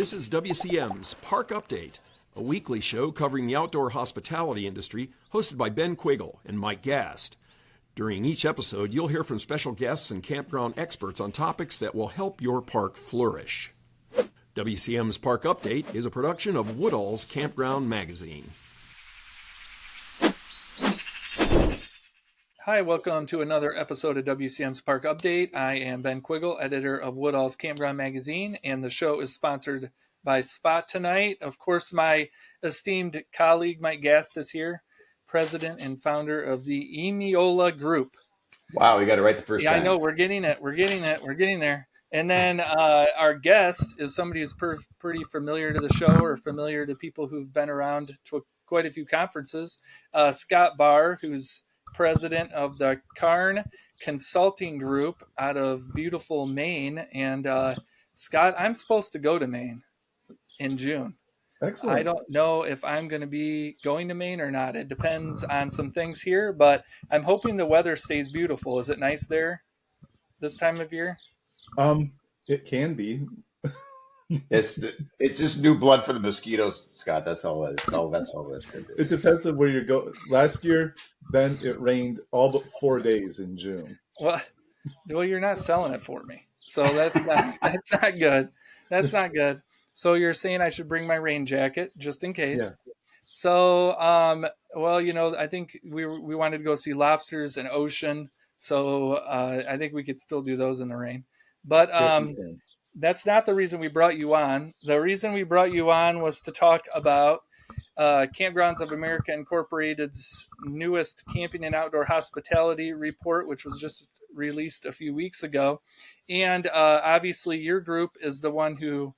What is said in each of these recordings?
This is WCM's Park Update, a weekly show covering the outdoor hospitality industry, hosted by Ben Quiggle and Mike Gast. During each episode, you'll hear from special guests and campground experts on topics that will help your park flourish. WCM's Park Update is a production of Woodall's Campground Magazine. Hi, welcome to another episode of WCM's Park Update. I am Ben Quiggle, editor of Woodall's Campground Magazine, and the show is sponsored by Spot tonight. Of course, my esteemed colleague Mike Gast is here, president and founder of the Emiola Group. Wow, we got it right the first time. Yeah, I know, we're getting there. And then our guest is somebody who's pretty familiar to the show or familiar to people who've been around to quite a few conferences. Scott Bahr, who's president of the Cairn Consulting Group out of beautiful Maine. And Scott, I'm supposed to go to Maine in June. Excellent. I don't know if I'm going to be going to Maine or not. It depends on some things here, but I'm hoping the weather stays beautiful. Is it nice there this time of year? It can be. It's just new blood for the mosquitoes, Scott. That's all it is. It depends on where you go. Last year, then it rained all but 4 days in June. Well, you're not selling it for me, so that's not good. That's not good. So you're saying I should bring my rain jacket just in case. Yeah. So, I think we wanted to go see lobsters and ocean. So I think we could still do those in the rain. But that's not the reason we brought you on. The reason we brought you on was to talk about Campgrounds of America Incorporated's newest camping and outdoor hospitality report, which was just released a few weeks ago. And obviously your group is the one who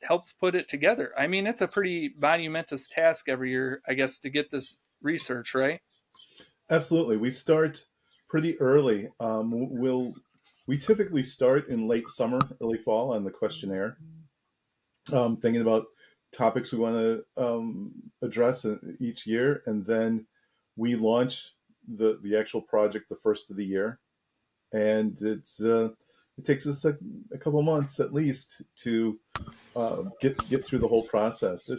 helps put it together. I mean, it's a pretty monumentous task every year, I guess, to get this research, right? Absolutely. We start pretty early. We typically start in late summer, early fall on the questionnaire, thinking about topics we want to address each year. And then we launch the actual project the first of the year. And it takes us a couple months at least to get through the whole process.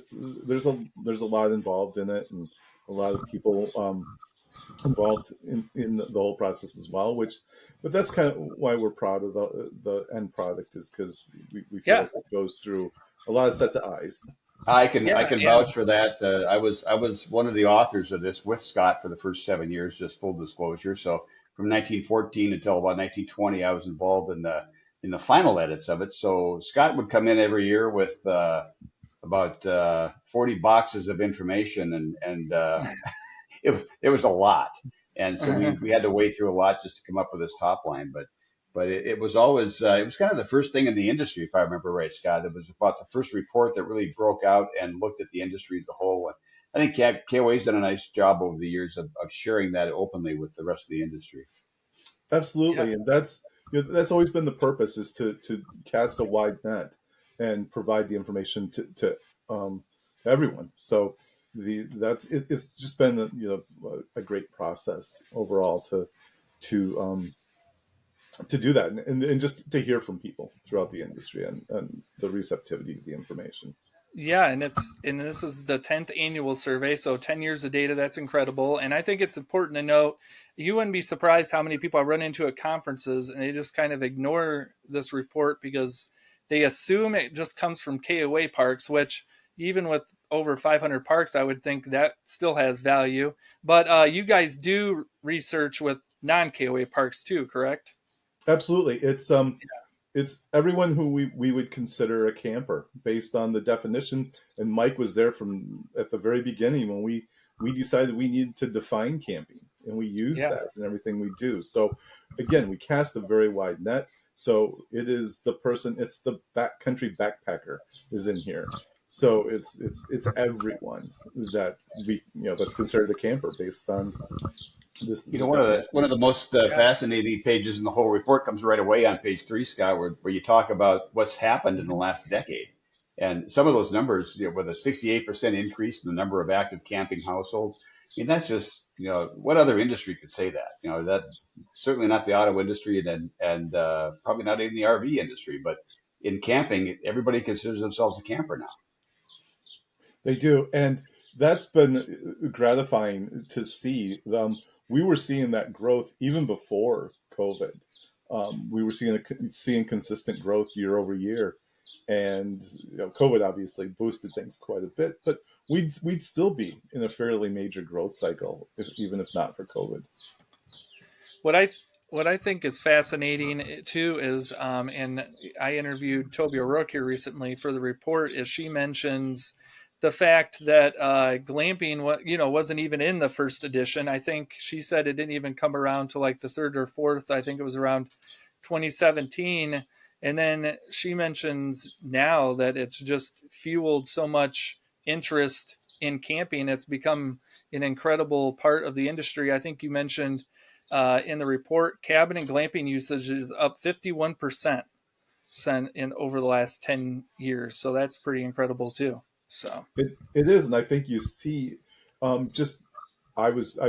There's a lot involved in it, and a lot of people involved in the whole process as well, but that's kind of why we're proud of the end product, is because we feel like it goes through a lot of sets of eyes. I can vouch for that. I was one of the authors of this with Scott for the first 7 years, just full disclosure. So from 1914 until about 1920, I was involved in the final edits of it. So Scott would come in every year with about 40 boxes of information, and it was a lot. And so we had to wade through a lot just to come up with this top line. But it was always, it was kind of the first thing in the industry, if I remember right, Scott. It was about the first report that really broke out and looked at the industry as a whole. And I think KOA's done a nice job over the years of sharing that openly with the rest of the industry. Absolutely. Yeah. And that's always been the purpose, is to cast a wide net and provide the information to everyone. So it's just been a great process overall to do that, and just to hear from people throughout the industry and the receptivity to the information. Yeah, and this is the 10th annual survey, so 10 years of data. That's incredible. And I think it's important to note, you wouldn't be surprised how many people I run into at conferences and they just kind of ignore this report because they assume it just comes from KOA parks, which even with over 500 parks, I would think that still has value. But you guys do research with non-KOA parks too, correct? Absolutely. It's everyone who we would consider a camper based on the definition. And Mike was there from at the very beginning when we decided we needed to define camping, and we use that in everything we do. So again, we cast a very wide net. So it's the backcountry backpacker is in here. So it's everyone that that's considered a camper based on this. One of the most fascinating pages in the whole report comes right away on page 3, Scott, where you talk about what's happened in the last decade, and some of those numbers, with a 68% increase in the number of active camping households. I mean, that's just what other industry could say that? That certainly not the auto industry and probably not even the RV industry, but in camping, everybody considers themselves a camper now. They do, and that's been gratifying to see. We were seeing that growth even before COVID. We were seeing consistent growth year over year, and COVID obviously boosted things quite a bit. But we'd still be in a fairly major growth cycle, even if not for COVID. What I think is fascinating too is, and I interviewed Toby O'Rourke here recently for the report, is she mentions the fact that glamping, wasn't even in the first edition. I think she said it didn't even come around to like the third or fourth. I think it was around 2017. And then she mentions now that it's just fueled so much interest in camping. It's become an incredible part of the industry. I think you mentioned in the report, cabin and glamping usage is up 51% in over the last 10 years. So that's pretty incredible too. So it is, and I think you see, I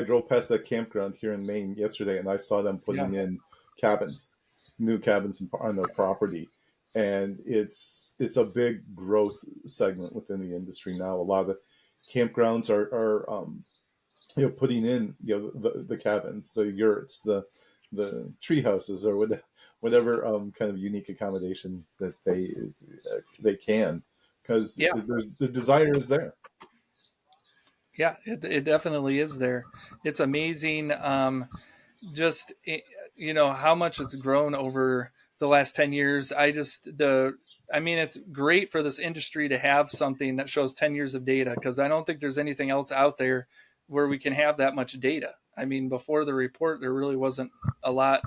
drove past that campground here in Maine yesterday, and I saw them putting in new cabins on their property, and it's a big growth segment within the industry now. A lot of the campgrounds are putting in the cabins, the yurts, the tree houses, or whatever kind of unique accommodation that they can. Because the desire is there. Yeah, it definitely is there. It's amazing, how much it's grown over the last 10 years. It's great for this industry to have something that shows 10 years of data, because I don't think there's anything else out there where we can have that much data. I mean, before the report, there really wasn't a lot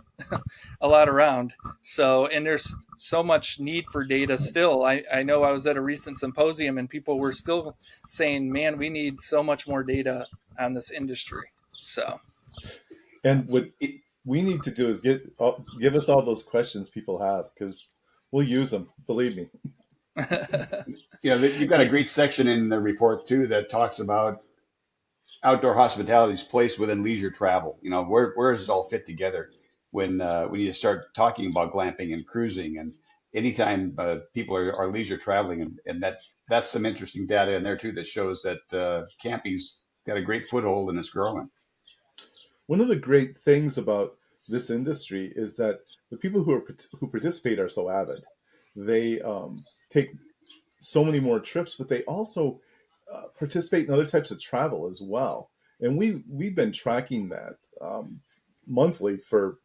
around. So, and there's so much need for data still. I know I was at a recent symposium and people were still saying, man, we need so much more data on this industry. So, and what we need to do is give us all those questions people have, because we'll use them. Believe me. You've got a great section in the report too that talks about outdoor hospitality's place within leisure travel. Where does it all fit together when you start talking about glamping and cruising, and anytime people are leisure traveling, and that's some interesting data in there too that shows that camping's got a great foothold and it's growing. One of the great things about this industry is that the people who participate are so avid. They take so many more trips, but they also participate in other types of travel as well. And we've been tracking that monthly for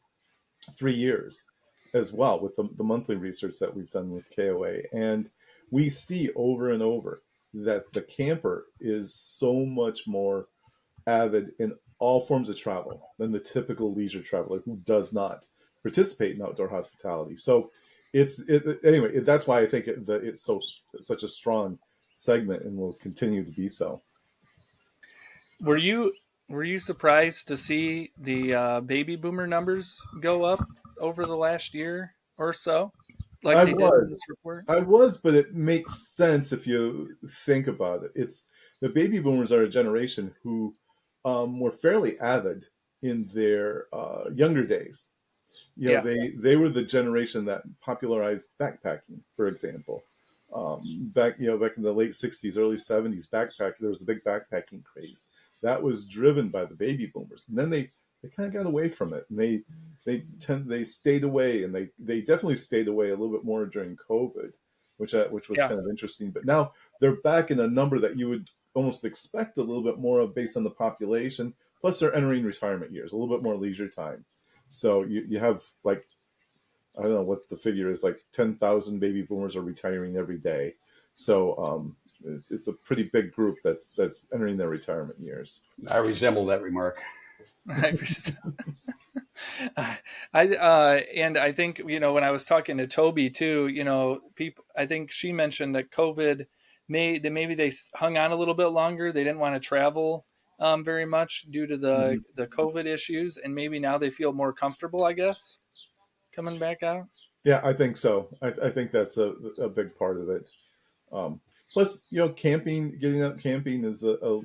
3 years as well, with the monthly research that we've done with KOA. And we see over and over that the camper is so much more avid in all forms of travel than the typical leisure traveler who does not participate in outdoor hospitality. So anyway, that's why I think it's such a strong segment and will continue to be so. Were you surprised to see the baby boomer numbers go up over the last year or so, like they did in this report? I was, but it makes sense if you think about it. It's the baby boomers are a generation who were fairly avid in their younger days. They were the generation that popularized backpacking, for example. Back in the late 60s, early 70s, there was the big backpacking craze. That was driven by the baby boomers. And then they kind of got away from it. And they stayed away, and they definitely stayed away a little bit more during COVID, which was kind of interesting. But now they're back in a number that you would almost expect a little bit more of based on the population. Plus they're entering retirement years, a little bit more leisure time. So you have, like, I don't know what the figure is, like 10,000 baby boomers are retiring every day. So it's a pretty big group that's entering their retirement years. I resemble that remark. And I think, when I was talking to Toby too, I think she mentioned that COVID maybe they hung on a little bit longer. They didn't want to travel very much due to the COVID issues, and maybe now they feel more comfortable, I guess, coming back out. Yeah, I think so. I think that's a big part of it. Plus, getting out camping is a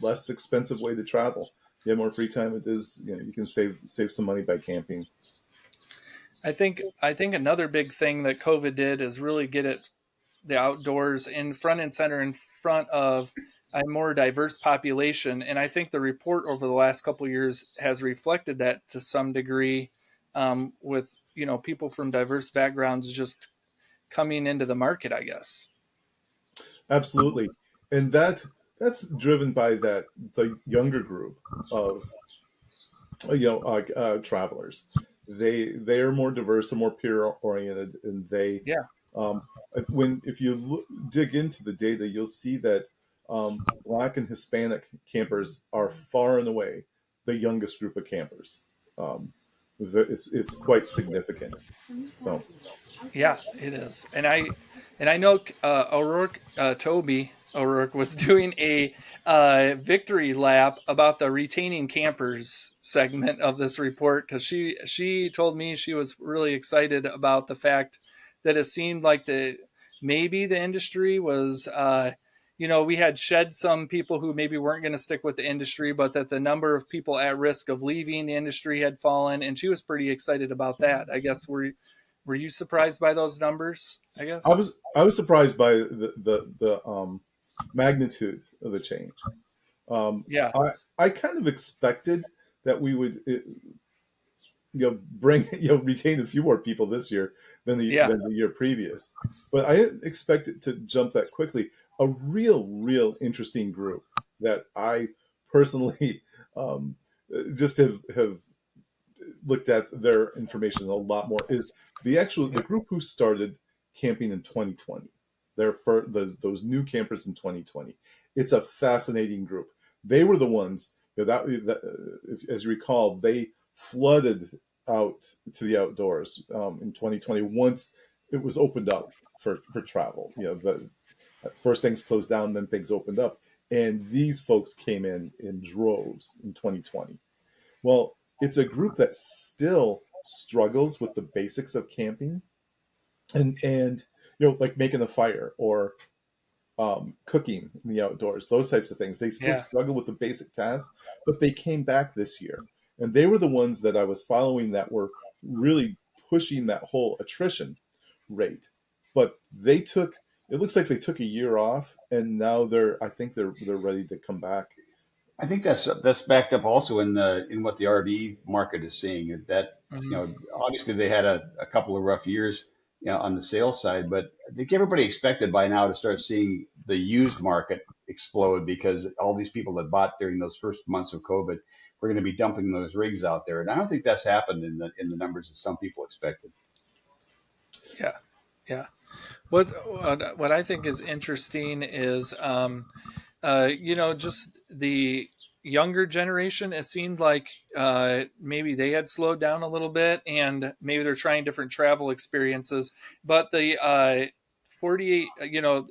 less expensive way to travel. You have more free time. It is, you can save some money by camping. I think another big thing that COVID did is really get the outdoors in front and center in front of a more diverse population. And I think the report over the last couple of years has reflected that to some degree, with people from diverse backgrounds just coming into the market, I guess. Absolutely, and that's driven by the younger group of travelers. They are more diverse and more peer oriented, and they Yeah. um, when if you dig into the data, you'll see that Black and Hispanic campers are far and away the youngest group of campers. Um, it's quite significant. So Yeah, it is, and I know O'Rourke, Toby O'Rourke was doing a victory lap about the retaining campers segment of this report, because she told me she was really excited about the fact that it seemed like maybe the industry was. We had shed some people who maybe weren't going to stick with the industry, but that the number of people at risk of leaving the industry had fallen, and she was pretty excited about that. I guess were you surprised by those numbers? I guess. I was surprised by the magnitude of the change. Yeah. I kind of expected that we would bring retain a few more people this year than the year previous, but I didn't expect it to jump that quickly. A real interesting group that I personally just have looked at their information a lot more is the group who started camping in 2020. They're for those new campers in 2020. It's a fascinating group. They were the ones as you recall, they flooded out to the outdoors in 2020 once it was opened up for travel. The first things closed down, then things opened up, and these folks came in droves in 2020. Well, it's a group that still struggles with the basics of camping, and like making a fire or cooking in the outdoors, those types of things. They still struggle with the basic tasks, but they came back this year, and they were the ones that I was following that were really pushing that whole attrition rate. But it looks like they took a year off, and now I think they're ready to come back. I think that's backed up also in what the RV market is seeing, is that obviously they had a couple of rough years on the sales side, but I think everybody expected by now to start seeing the used market explode, because all these people that bought during those first months of COVID were going to be dumping those rigs out there, and I don't think that's happened in the numbers that some people expected. Yeah. What I think is interesting is just the younger generation. It seemed like maybe they had slowed down a little bit, and maybe they're trying different travel experiences. But the 48,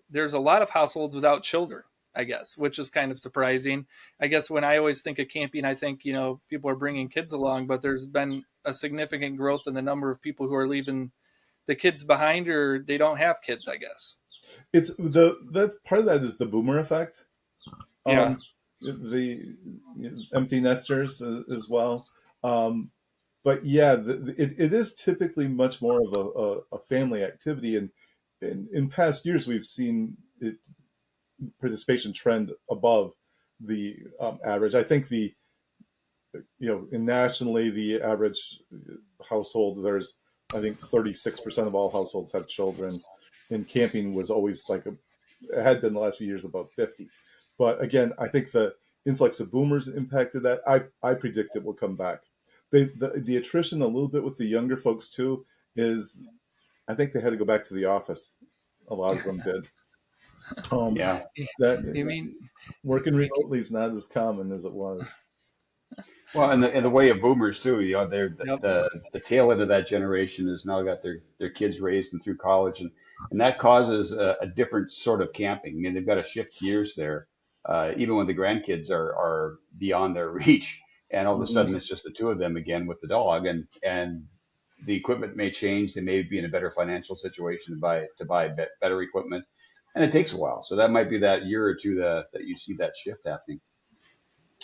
there's a lot of households without children, I guess, which is kind of surprising. I guess when I always think of camping, I think, people are bringing kids along, but there's been a significant growth in the number of people who are leaving the kids behind, or they don't have kids, I guess. It's that part of that is the boomer effect. Yeah. The empty nesters as well. But yeah, it is typically much more of a family activity. And in past years, we've seen participation trend above the average. I think nationally, the average household, I think 36% of all households have children. And camping was always it had been the last few years above 50. But again, I think the influx of boomers impacted that. I predict it will come back. The attrition a little bit with the younger folks too is, I think they had to go back to the office. A lot of them did. You mean working remotely is not as common as it was. Well, and the way of boomers too, they're the tail end of that generation has now got their kids raised and through college, and that causes a different sort of camping. I mean, they've got to shift gears there, even when the grandkids are beyond their reach, and all of a sudden it's just the two of them again with the dog, and the equipment may change. They may be in a better financial situation to buy better equipment, and it takes a while. So that might be that year or two that you see that shift happening.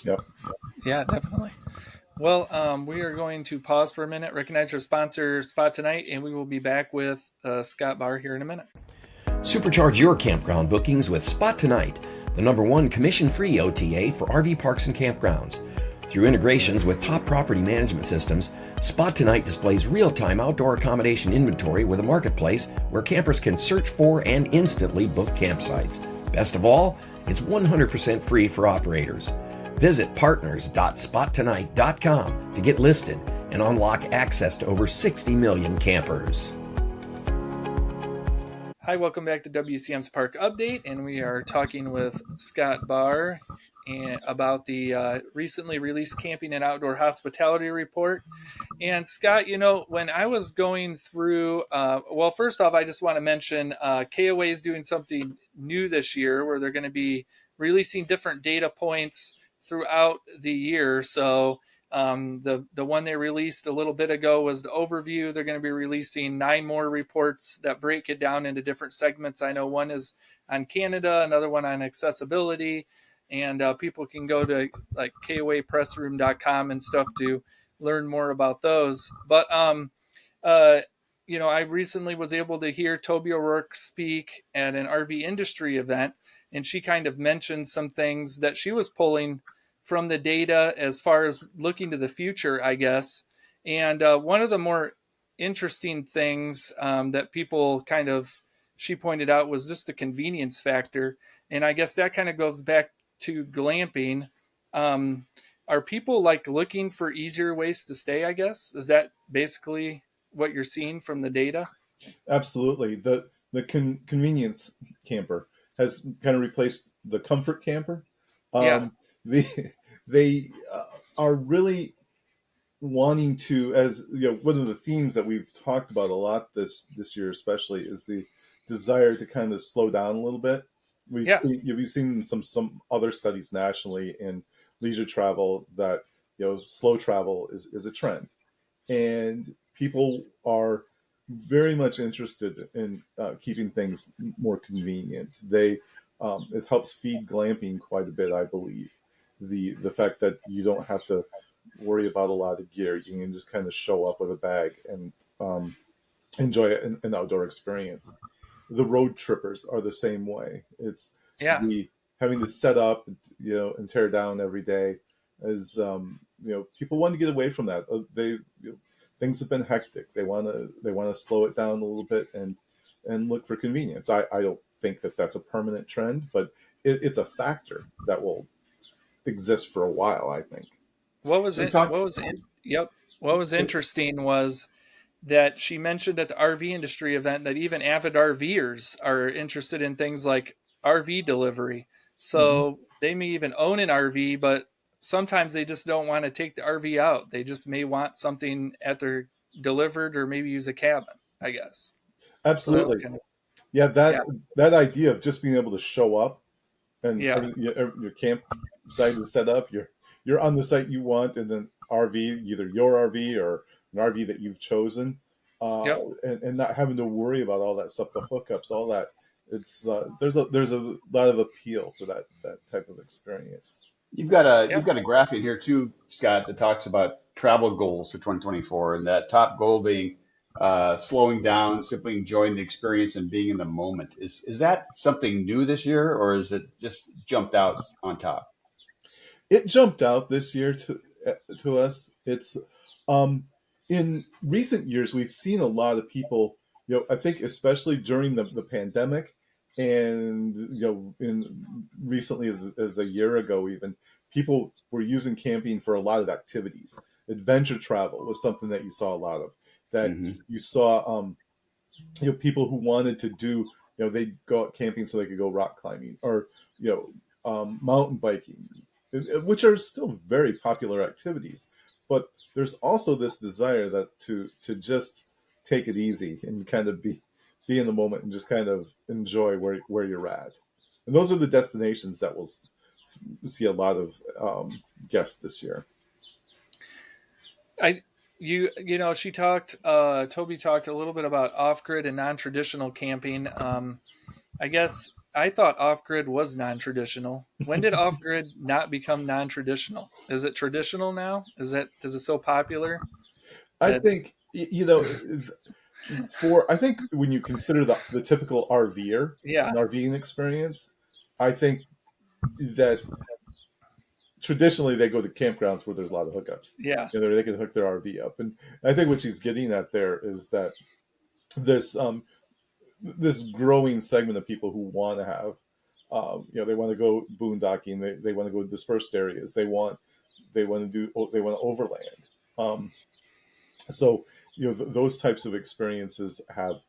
Yep. Yeah, definitely. Well, we are going to pause for a minute, recognize our sponsor, Spot Tonight, and we will be back with Scott Bahr here in a minute. Supercharge your campground bookings with Spot Tonight, the #1 commission-free OTA for RV parks and campgrounds. Through integrations with top property management systems, Spot Tonight displays real-time outdoor accommodation inventory with a marketplace where campers can search for and instantly book campsites. Best of all, it's 100% free for operators. Visit partners.spottonight.com to get listed and unlock access to over 60 million campers. Hi, welcome back to WCM's Park Update, and we are talking with Scott Bahr about the recently released Camping and Outdoor Hospitality Report. And Scott, when I was going through, well, first off, I just want to mention KOA is doing something new this year where they're going to be releasing different data points throughout the year. So the one they released a little bit ago was the overview. They're going to be releasing 9 more reports that break it down into different segments. I know one is on Canada, another one on accessibility, and people can go to like koapressroom.com and stuff to learn more about those. But I recently was able to hear Toby O'Rourke speak at an RV industry event, and she kind of mentioned some things that she was pulling from the data as far as looking to the future, I guess. And one of the more interesting things that people she pointed out was just the convenience factor. And I guess that kind of goes back to glamping. Are people like looking for easier ways to stay, I guess? Is that basically what you're seeing from the data? Absolutely. The convenience camper has kind of replaced the comfort camper. Yeah. The they are really wanting to, as one of the themes that we've talked about a lot this year, especially, is the desire to kind of slow down a little bit. We've seen some other studies nationally in leisure travel that slow travel is a trend, and people are very much interested in keeping things more convenient. It helps feed glamping quite a bit, I believe. The fact that you don't have to worry about a lot of gear, you can just kind of show up with a bag and enjoy an outdoor experience. The road trippers are the same way. It's the having to set up, and tear down every day. As people want to get away from that. Things have been hectic. They want to slow it down a little bit and look for convenience. I don't think that that's a permanent trend, but it's a factor that will exist for a while, I think. What was interesting was that she mentioned at the RV industry event that even avid RVers are interested in things like RV delivery. So they may even own an RV, but sometimes they just don't want to take the RV out. They just may want something at their delivered, or maybe use a cabin, I guess. Absolutely. So that idea of just being able to show up and Yeah. your campsite is set up, you're on the site you want, and then RV, either your RV or an RV that you've chosen, and not having to worry about all that stuff, the hookups, all that. It's there's a lot of appeal to that type of experience. You've got a graph in here too, Scott, that talks about travel goals for 2024, and that top goal being slowing down, simply enjoying the experience and being in the moment. Is that something new this year, or is it just jumped out on top? It jumped out this year to us. It's in recent years we've seen a lot of people. I think especially during the pandemic, and in recently as a year ago, even people were using camping for a lot of activities. Adventure travel was something that you saw a lot of. That you saw people who wanted to do, they'd go out camping so they could go rock climbing, or mountain biking, which are still very popular activities. But there's also this desire that to just take it easy and kind of be in the moment and just kind of enjoy where you're at. And those are the destinations that we'll see a lot of guests this year. She talked, Toby talked a little bit about off-grid and non-traditional camping. I guess I thought off-grid was non-traditional. When did off-grid not become non-traditional? Is it traditional now? Is it so popular I that think I think when you consider the typical RVer, yeah, an RVing experience, I think that traditionally they go to campgrounds where there's a lot of hookups. yeah, They can hook their RV up, and I think what she's getting at there is that this this growing segment of people who want to have, they want to go boondocking, they want to go to dispersed areas, they want to overland. So those types of experiences have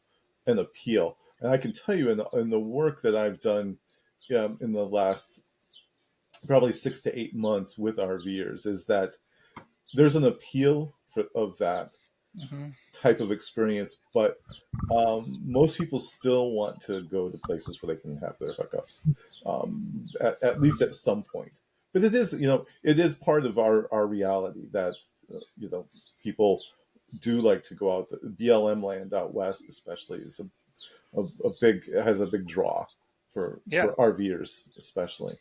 an appeal, and I can tell you in the work that I've done in the last probably 6 to 8 months with RVers is that there's an appeal of that hmm type of experience, but most people still want to go to places where they can have their hookups, at least at some point. But it is part of our reality that people do like to go out. The BLM land out west, especially, is has a big draw for yeah. RVers, especially.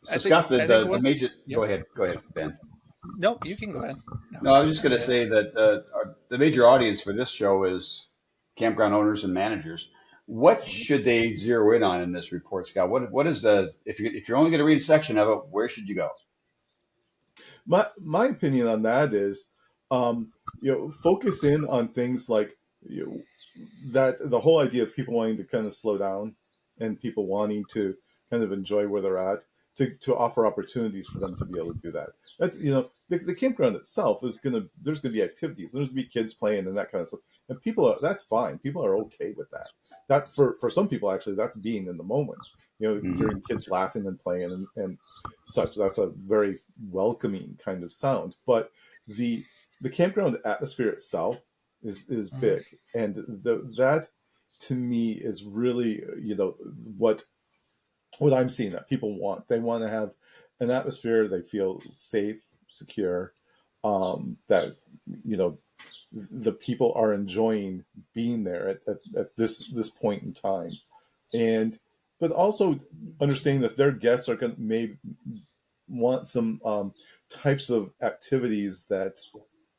So Scott, I think the what major, yeah. go ahead, Ben. Nope, you can go ahead. No, I was just Go going to ahead. say that the major audience for this show is campground owners and managers. What should they zero in on in this report, Scott? What is if you're only going to read a section of it, where should you go? My opinion on that is, focus in on things like that the whole idea of people wanting to kind of slow down and people wanting to kind of enjoy where they're at, to offer opportunities for them to be able to do that. The campground itself there's gonna be activities, there's gonna be kids playing and that kind of stuff, and that's fine. People are okay with that. That for some people, actually, that's being in the moment. Hearing kids laughing and playing and such. That's a very welcoming kind of sound. But the campground atmosphere itself is Mhm. big, and that to me is really what I'm seeing that people want. They want to have an atmosphere they feel safe, secure, that the people are enjoying being there at this point in time, and but also understanding that their guests are going to may want some types of activities that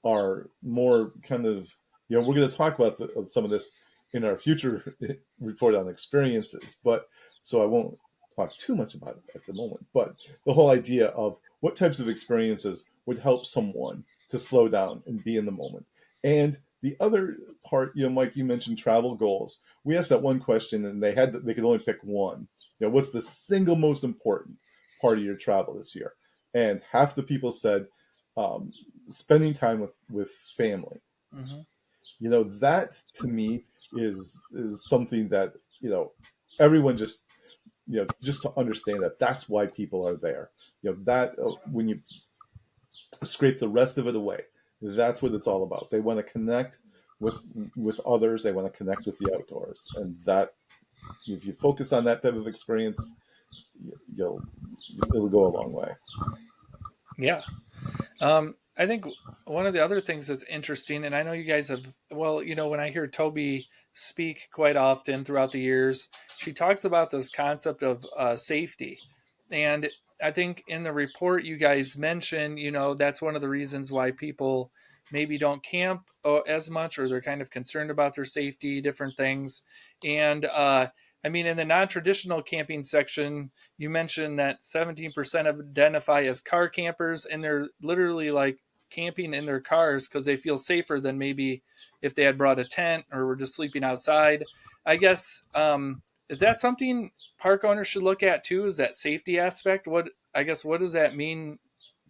are more kind of we're going to talk about some of this in our future report on experiences, but so I won't talk too much about it at the moment. But the whole idea of what types of experiences would help someone to slow down and be in the moment. And the other part, Mike, you mentioned travel goals. We asked that one question, and they could only pick one. What's the single most important part of your travel this year? And half the people said spending time with family. Mhm. That to me is something that everyone just just to understand that that's why people are there. That when you scrape the rest of it away, that's what it's all about. They want to connect with others. They want to connect with the outdoors, and that if you focus on that type of experience, it'll go a long way. Yeah. I think one of the other things that's interesting, and I know you guys have, well, when I hear Toby speak quite often throughout the years, she talks about this concept of safety. And I think in the report you guys mentioned, that's one of the reasons why people maybe don't camp as much, or they're kind of concerned about their safety, different things. And I mean, in the non-traditional camping section, you mentioned that 17% identify as car campers, and they're literally like camping in their cars because they feel safer than maybe if they had brought a tent or were just sleeping outside. I guess is that something park owners should look at too? Is that safety aspect? What does that mean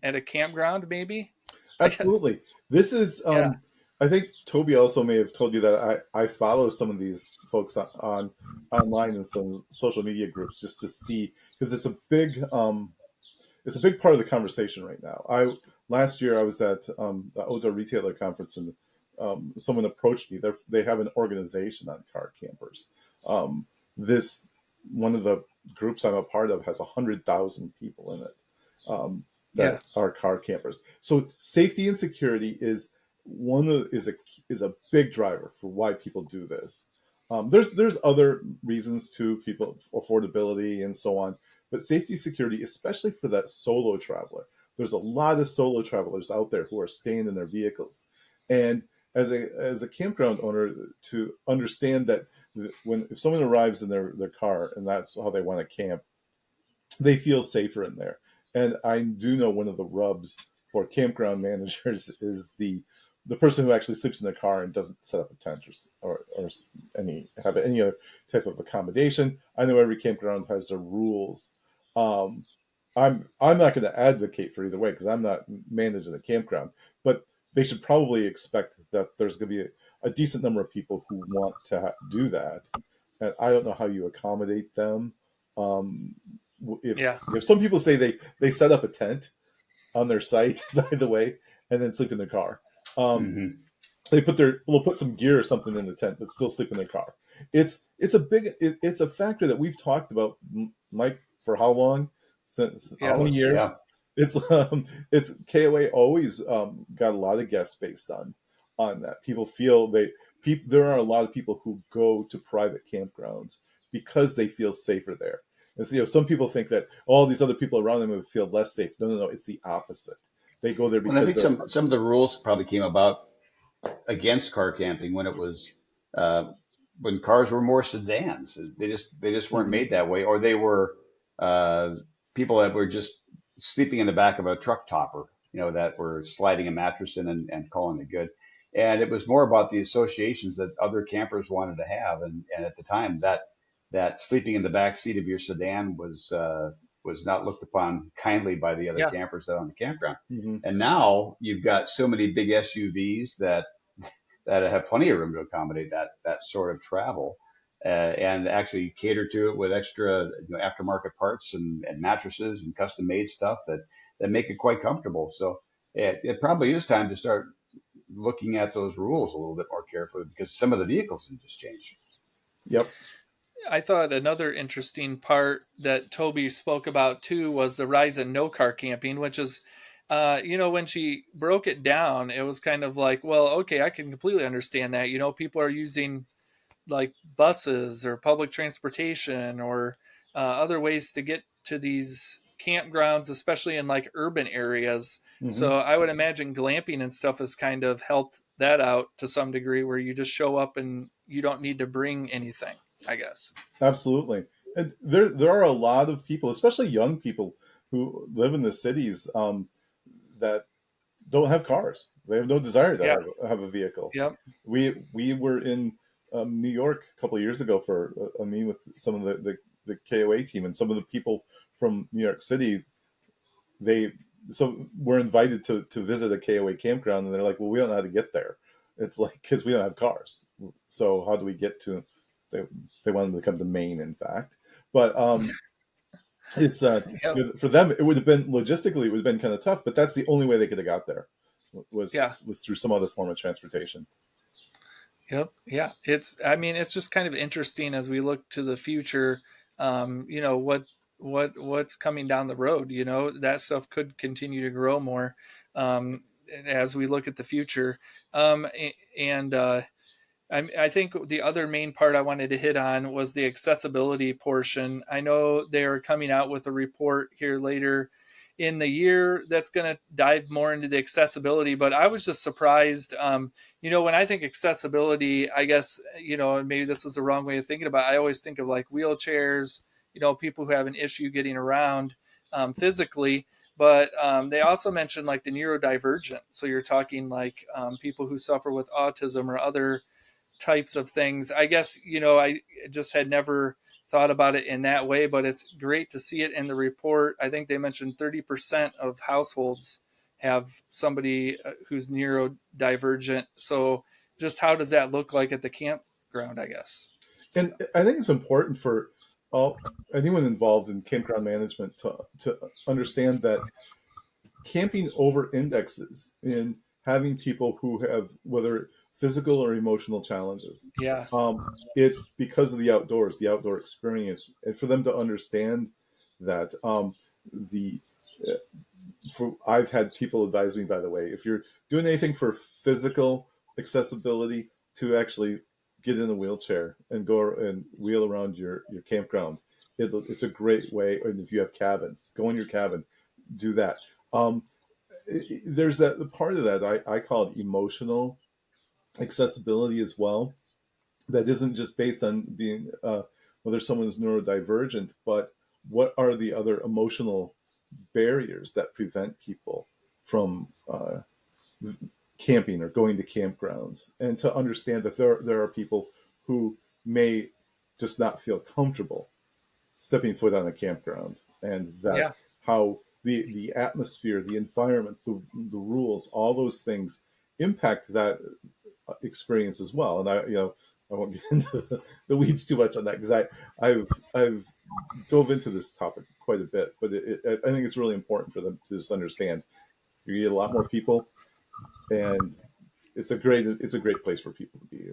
at a campground? Maybe. I guess. Absolutely. This is, Yeah. I think Toby also may have told you that I follow some of these folks on online and some social media groups just to see, because it's a big part of the conversation right now. Last year I was at the outdoor retailer conference, and someone approached me. They have an organization on car campers. This one of the groups I'm a part of has 100,000 people in it. Yeah. That are car campers. So safety and security is a big driver for why people do this. There's other reasons too, people affordability and so on, but safety, security, especially for that solo traveler. There's a lot of solo travelers out there who are staying in their vehicles, and as a campground owner, to understand that if someone arrives in their car and that's how they want to camp, they feel safer in there. And I do know one of the rubs for campground managers is the person who actually sleeps in their car and doesn't set up a tent or any other type of accommodation. I know every campground has their rules. Um, I'm not going to advocate for either way because I'm not managing the campground, but they should probably expect that there's going to be a decent number of people who want to do that. And I don't know how you accommodate them. Um, if some people say they set up a tent on their site, by the way, and then sleep in their car. Mm-hmm. They'll put some gear or something in the tent, but still sleep in their car. It's a factor that we've talked about, Mike, for how long? Since how many years? Yeah. It's KOA always got a lot of guests based on that. People feel there are a lot of people who go to private campgrounds because they feel safer there. And so, some people think that all these other people around them would feel less safe. No. It's the opposite. They go there because I think some of the rules probably came about against car camping when it was when cars were more sedans. They just weren't made that way, or they were people that were just sleeping in the back of a truck topper, that were sliding a mattress in and calling it good. And it was more about the associations that other campers wanted to have. And at the time, that sleeping in the back seat of your sedan was not looked upon kindly by the other campers out on the campground. Mm-hmm. And now you've got so many big SUVs that have plenty of room to accommodate that sort of travel, and actually cater to it with extra aftermarket parts and mattresses and custom made stuff that make it quite comfortable. So it probably is time to start looking at those rules a little bit more carefully because some of the vehicles have just changed. Yep. I thought another interesting part that Toby spoke about too was the rise in no car camping, which is, when she broke it down, it was kind of like, well, okay, I can completely understand that. People are using like buses or public transportation or other ways to get to these campgrounds, especially in like urban areas. Mm-hmm. So I would imagine glamping and stuff has kind of helped that out to some degree, where you just show up and you don't need to bring anything, I guess. Absolutely. And there are a lot of people, especially young people, who live in the cities that don't have cars. They have no desire to have a vehicle. Yep. We were in New York a couple of years ago for a meeting with some of the KOA team, and some of the people from New York City, we're invited to visit a KOA campground, and they're like, well, we don't know how to get there. It's like, because we don't have cars. So how do we get to they wanted to come to Maine, in fact. But it's for them, it would have been logistically, it would have been kind of tough, but that's the only way they could have got there was through some other form of transportation. Yep. Yeah. It's just kind of interesting as we look to the future, what's coming down the road, that stuff could continue to grow more, as we look at the future. I think the other main part I wanted to hit on was the accessibility portion. I know they are coming out with a report here later in the year that's going to dive more into the accessibility, but I was just surprised. When I think accessibility, I guess, maybe this is the wrong way of thinking about it. I always think of like wheelchairs, people who have an issue getting around physically. But they also mentioned like the neurodivergent. So you're talking like people who suffer with autism or other types of things. I guess, I just had never thought about it in that way, but it's great to see it in the report. I think they mentioned 30% of households have somebody who's neurodivergent. So just how does that look like at the campground, I guess? And I think it's important for anyone involved in campground management to understand that camping over indexes in having people who have, whether physical or emotional challenges. Yeah. It's because of the outdoors, the outdoor experience, and for them to understand that I've had people advise me, by the way, if you're doing anything for physical accessibility, to actually get in a wheelchair and go and wheel around your campground. It's a great way. And if you have cabins, go in your cabin, do that. There's the part of that I call it emotional accessibility as well. That isn't just based on being whether someone's neurodivergent, but what are the other emotional barriers that prevent people from camping or going to campgrounds, and to understand that there are people who may just not feel comfortable stepping foot on a campground, and that how the atmosphere, the environment, the rules, all those things impact that experience as well. And I won't get into the weeds too much on that, because I've dove into this topic quite a bit, but I think it's really important for them to just understand. You get a lot more people, and it's a great place for people to be.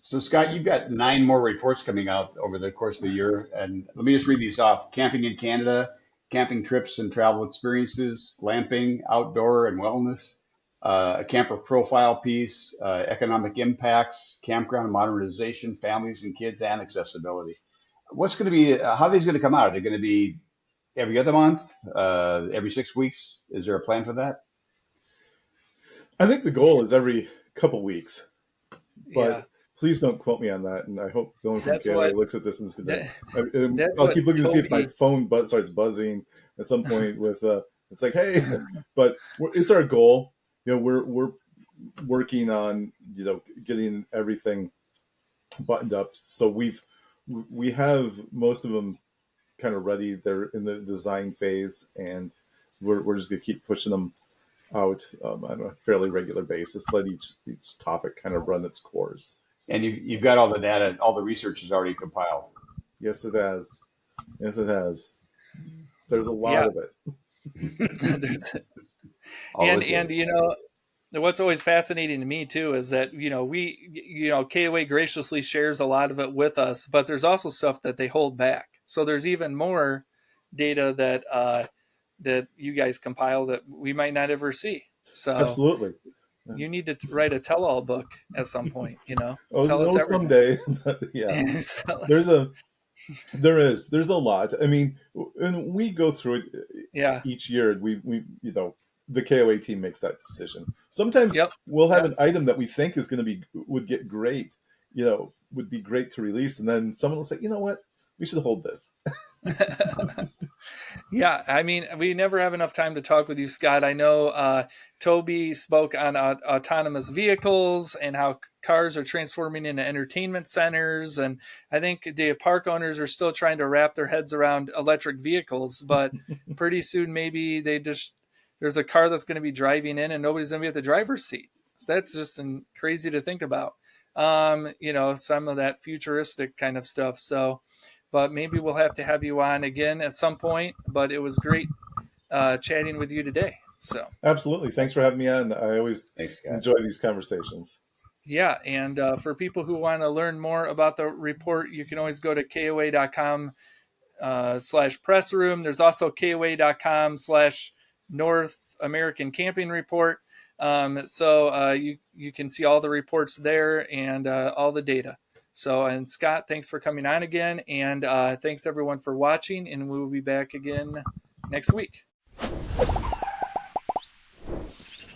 So Scott, you've got 9 more reports coming out over the course of the year, and let me just read these off: camping in Canada, camping trips and travel experiences, glamping, outdoor and wellness, a camper profile piece, economic impacts, campground modernization, families and kids, and accessibility. What's going to be, how are these going to come out? Are they going to be every other month, every 6 weeks? Is there a plan for that? I think the goal is every couple weeks, but please don't quote me on that. And I hope no one from KOA looks at this and I'll keep looking to see if my phone starts buzzing at some point with it's like, hey, but it's our goal. We're working on getting everything buttoned up. So we have most of them kind of ready. They're in the design phase, and we're just gonna keep pushing them out on a fairly regular basis. Let each topic kind of run its course. And you've got all the data, all the research is already compiled. Yes, it has. Yes, it has. There's a lot of it. And what's always fascinating to me too is that KOA graciously shares a lot of it with us, but there's also stuff that they hold back. So there's even more data that you guys compile that we might not ever see. So absolutely, you need to write a tell-all book at some point. Tell us someday. Yeah, so, there's a lot. I mean, and we go through it. Each year. We the KOA team makes that decision. Sometimes we'll have an item that we think is going to would be great to release, and then someone will say, you know what, we should hold this. Yeah, I mean, we never have enough time to talk with you, Scott. I know Toby spoke on autonomous vehicles and how cars are transforming into entertainment centers. And I think the park owners are still trying to wrap their heads around electric vehicles, but pretty soon maybe there's a car that's going to be driving in and nobody's going to be at the driver's seat. That's just crazy to think about. Some of that futuristic kind of stuff. So, but maybe we'll have to have you on again at some point. But it was great chatting with you today. So absolutely, thanks for having me on. I always enjoy these conversations. Yeah, and for people who want to learn more about the report, you can always go to KOA.com/press room. There's also KOA.com/North American Camping Report. So you can see all the reports there and all the data. So, and Scott, thanks for coming on again. And thanks everyone for watching, and we will be back again next week.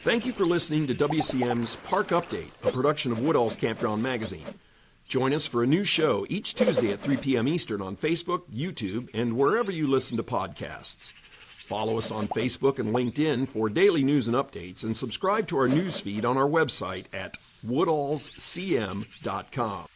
Thank you for listening to WCM's Park Update, a production of Woodall's Campground Magazine. Join us for a new show each Tuesday at 3 p.m. Eastern on Facebook, YouTube, and wherever you listen to podcasts. Follow us on Facebook and LinkedIn for daily news and updates, and subscribe to our news feed on our website at woodallscm.com.